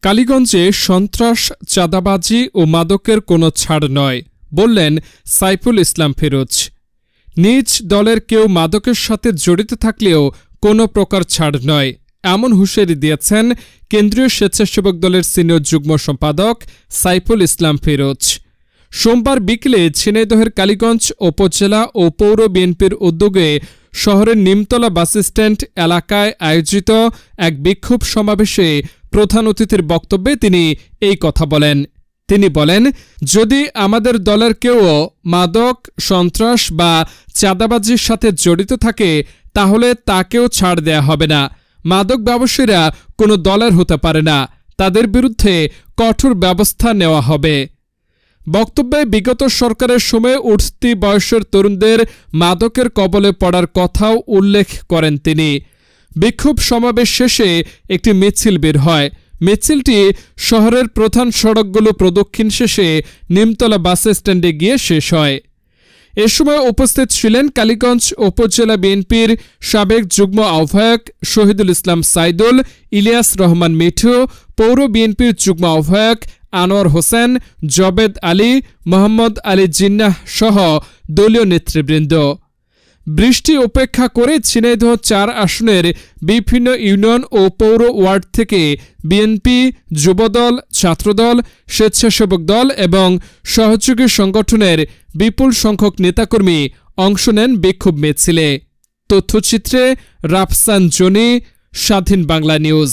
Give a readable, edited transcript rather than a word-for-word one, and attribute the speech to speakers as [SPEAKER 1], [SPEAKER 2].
[SPEAKER 1] কালীগঞ্জে সন্ত্রাস, চাঁদাবাজি ও মাদকের কোনো ছাড় নয়, বললেন সাইফুল ইসলাম ফিরোজ। নিজ দলের কেউ মাদকের সাথে জড়িত থাকলেও কোনো প্রকার ছাড় নয়, এমন হুঁশিয়ারি দিয়েছেন কেন্দ্রীয় স্বেচ্ছাসেবক দলের সিনিয়র যুগ্ম সম্পাদক সাইফুল ইসলাম ফিরোজ। সোমবার বিকেলে ঝিনাইদহের কালীগঞ্জ উপজেলা ও পৌর বিএনপির উদ্যোগে শহরের নিমতলা বাসস্ট্যান্ড এলাকায় আয়োজিত এক বিক্ষোভ সমাবেশে প্রধান অতিথির বক্তব্যে তিনি এই কথা বলেন। তিনি বলেন, যদি আমাদের দলের কেউ মাদক, সন্ত্রাস বা চাঁদাবাজির সাথে জড়িত থাকে তাহলে তাকেও ছাড় দেয়া হবে না। মাদক ব্যবসায়ীরা কোনো দলের হতে পারে না, তাদের বিরুদ্ধে কঠোর ব্যবস্থা নেওয়া হবে। বক্তব্যে বিগত সরকারের সময়ে উঠতি বয়সের তরুণদের মাদকের কবলে পড়ার কথাও উল্লেখ করেন তিনি। বিক্ষোভ সমাবেশ শেষে একটি মিছিল বের হয়। মিছিলটি শহরের প্রধান সড়কগুলো প্রদক্ষিণ শেষে নিমতলা বাস স্ট্যান্ডে গিয়ে শেষ হয়। এ সময় উপস্থিত ছিলেন কালীগঞ্জ উপজেলা বিএনপির সাবেক যুগ্ম আহ্বায়ক শহীদুল ইসলাম সাইদুল, ইলিয়াস রহমান মিঠু, পৌর বিএনপির যুগ্ম আহ্বায়ক আনোয়ার হোসেন, জবেদ আলী, মোহাম্মদ আলী জিন্নাহ সহ দলীয় নেতৃবৃন্দ। বৃষ্টি উপেক্ষা করে ঝিনাইদহ ৪ আসনের বিভিন্ন ইউনিয়ন ও পৌর ওয়ার্ড থেকে বিএনপি, যুবদল, ছাত্রদল, স্বেচ্ছাসেবক দল এবং সহযোগী সংগঠনের বিপুল সংখ্যক নেতাকর্মী অংশ নেন বিক্ষোভ মিছিলে। তথ্যচিত্রে রাফসান জনি, স্বাধীন বাংলা নিউজ।